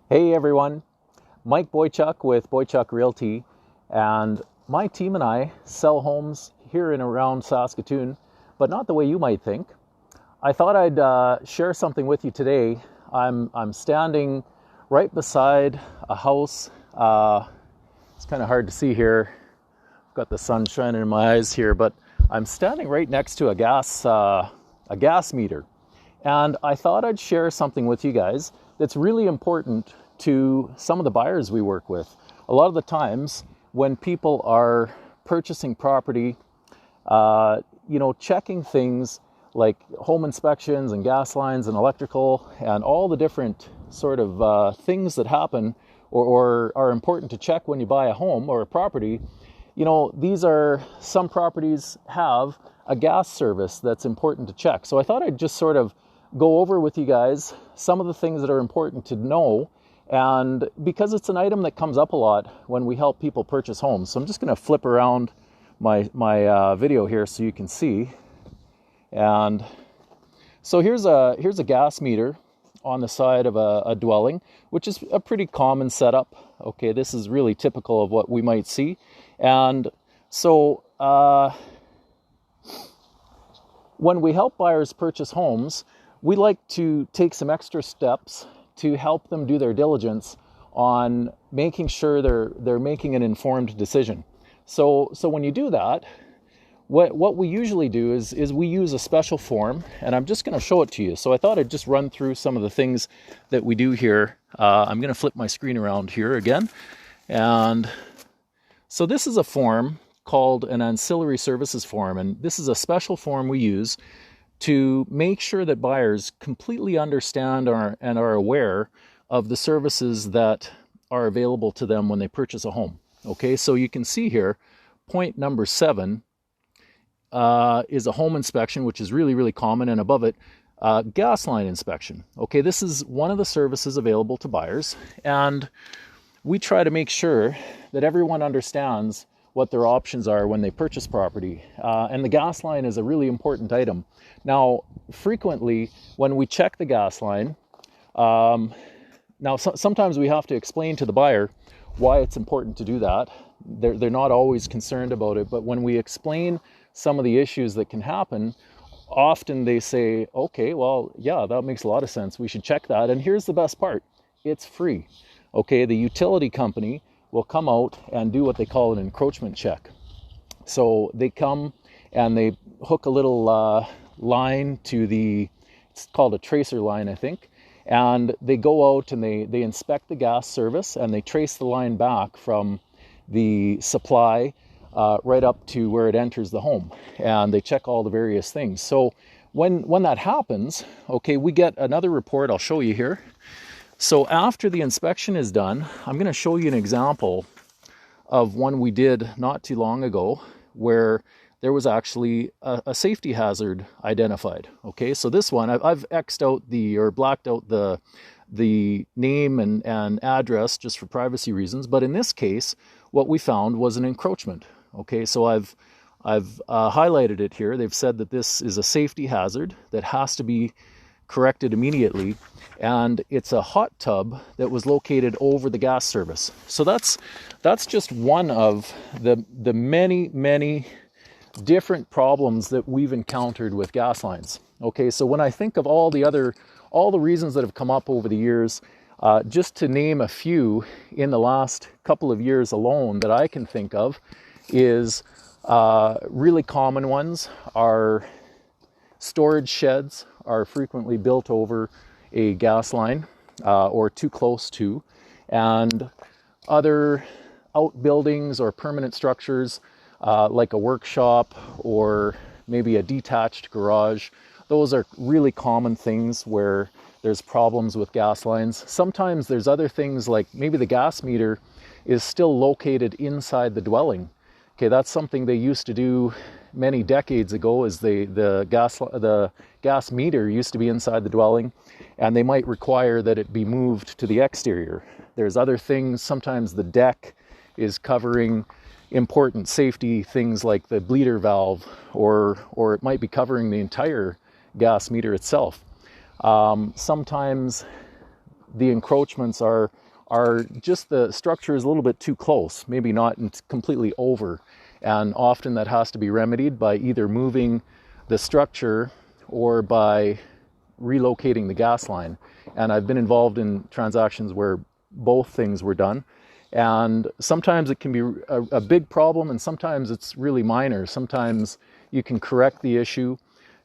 Hey everyone, Mike Boychuk with Boychuk Realty, and my team and I sell homes here and around Saskatoon, but not the way you might think. I thought I'd share something with you today. I'm standing right beside a house. It's kind of hard to see here. I've got the sun shining in my eyes here, but I'm standing right next to a gas meter. And I thought I'd share something with you guys that's really important to some of the buyers we work with. A lot of the times when people are purchasing property, checking things like home inspections and gas lines and electrical and all the different sort of things that happen or are important to check when you buy a home or a property. Some properties have a gas service that's important to check. So I thought I'd just sort of go over with you guys some of the things that are important to know, and because it's an item that comes up a lot when we help people purchase homes. So I'm just going to flip around my video here so you can see. And so here's a gas meter on the side of a dwelling, which is a pretty common setup. Okay, this is really typical of what we might see. And so when we help buyers purchase homes, we like to take some extra steps to help them do their diligence on making sure they're making an informed decision. So when you do that, what we usually do is we use a special form, and I'm just going to show it to you. So I thought I'd just run through some of the things that we do here. I'm going to flip my screen around here again. And so this is a form called an ancillary services form, and this is a special form we use to make sure that buyers completely understand and are aware of the services that are available to them when they purchase a home. Okay, so you can see here, point number 7 is a home inspection, which is really, really common, and above it, gas line inspection. Okay, this is one of the services available to buyers, and we try to make sure that everyone understands what their options are when they purchase property. And the gas line is a really important item. Now, frequently, when we check the gas line, sometimes we have to explain to the buyer why it's important to do that. They're not always concerned about it, but when we explain some of the issues that can happen, often they say, okay, well, yeah, that makes a lot of sense. We should check that. And here's the best part. It's free. Okay, the utility company will come out and do what they call an encroachment check. So they come and they hook a little line to it's called a tracer line, I think, and they go out and they inspect the gas service, and they trace the line back from the supply right up to where it enters the home, and they check all the various things. So when that happens, okay, we get another report. I'll show you here. So after the inspection is done, I'm going to show you an example of one we did not too long ago where there was actually a safety hazard identified. Okay, so this one, I've X'd out or blacked out the name and address just for privacy reasons. But in this case, what we found was an encroachment. Okay, so I've highlighted it here. They've said that this is a safety hazard that has to be corrected immediately, and it's a hot tub that was located over the gas service. So that's just one of the many different problems that we've encountered with gas lines. Okay, so when I think of all the reasons that have come up over the years, just to name a few in the last couple of years alone that I can think of, is really common ones are storage sheds are frequently built over a gas line or too close to, and other outbuildings or permanent structures like a workshop or maybe a detached garage. Those are really common things where there's problems with gas lines. Sometimes there's other things like maybe the gas meter is still located inside the dwelling. Okay, that's something they used to do many decades ago, is the gas meter used to be inside the dwelling, and they might require that it be moved to the exterior. There's other things, sometimes the deck is covering important safety things like the bleeder valve, or it might be covering the entire gas meter itself. Sometimes the encroachments are just the structure is a little bit too close, maybe not completely over. And often that has to be remedied by either moving the structure or by relocating the gas line. And I've been involved in transactions where both things were done. And sometimes it can be a big problem, and sometimes it's really minor. Sometimes you can correct the issue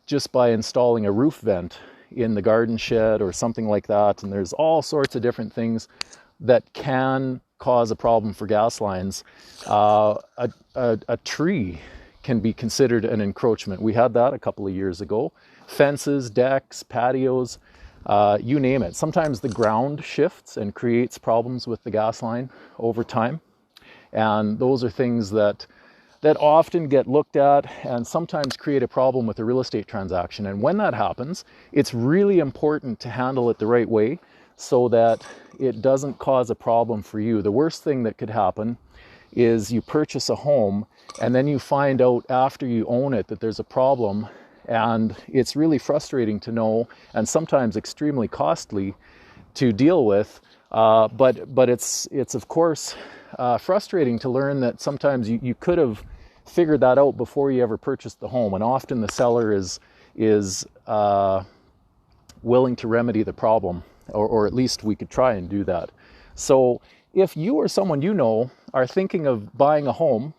just by installing a roof vent in the garden shed or something like that. And there's all sorts of different things that can cause a problem for gas lines. A tree can be considered an encroachment. We had that a couple of years ago. Fences, decks, patios, you name it. Sometimes the ground shifts and creates problems with the gas line over time. And those are things that often get looked at and sometimes create a problem with a real estate transaction. And when that happens, it's really important to handle it the right way so that it doesn't cause a problem for you. The worst thing that could happen is you purchase a home and then you find out after you own it that there's a problem, and it's really frustrating to know and sometimes extremely costly to deal with. But it's of course frustrating to learn that sometimes you could have figured that out before you ever purchased the home, and often the seller is willing to remedy the problem, or at least we could try and do that. So if you or someone you know are thinking of buying a home,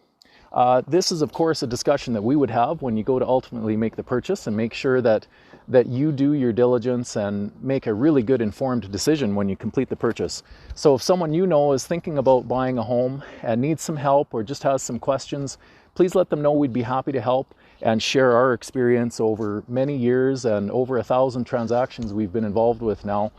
this is of course a discussion that we would have when you go to ultimately make the purchase, and make sure that you do your diligence and make a really good informed decision when you complete the purchase. So if someone you know is thinking about buying a home and needs some help or just has some questions, please let them know. We'd be happy to help and share our experience over many years and over 1,000 transactions we've been involved with now,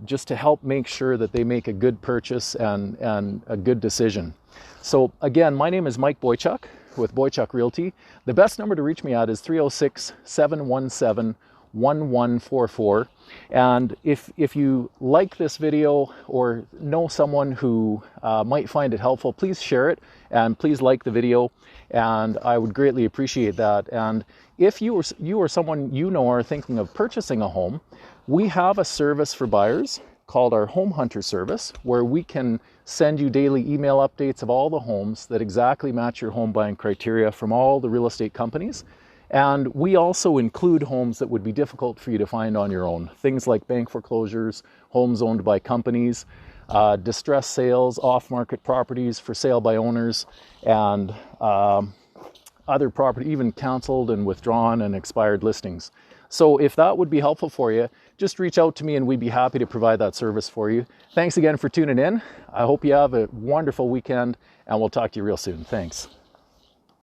just to help make sure that they make a good purchase and a good decision. So again, my name is Mike Boychuk with Boychuk Realty. The best number to reach me at is 306-717-1144. And if you like this video or know someone who might find it helpful, please share it and please like the video, and I would greatly appreciate that. And if you or someone you know are thinking of purchasing a home, we have a service for buyers called our Home Hunter service, where we can send you daily email updates of all the homes that exactly match your home buying criteria from all the real estate companies. And we also include homes that would be difficult for you to find on your own. Things like bank foreclosures, homes owned by companies, distress sales, off-market properties for sale by owners, and other property, even canceled and withdrawn and expired listings. So if that would be helpful for you, just reach out to me and we'd be happy to provide that service for you. Thanks again for tuning in. I hope you have a wonderful weekend, and we'll talk to you real soon. Thanks.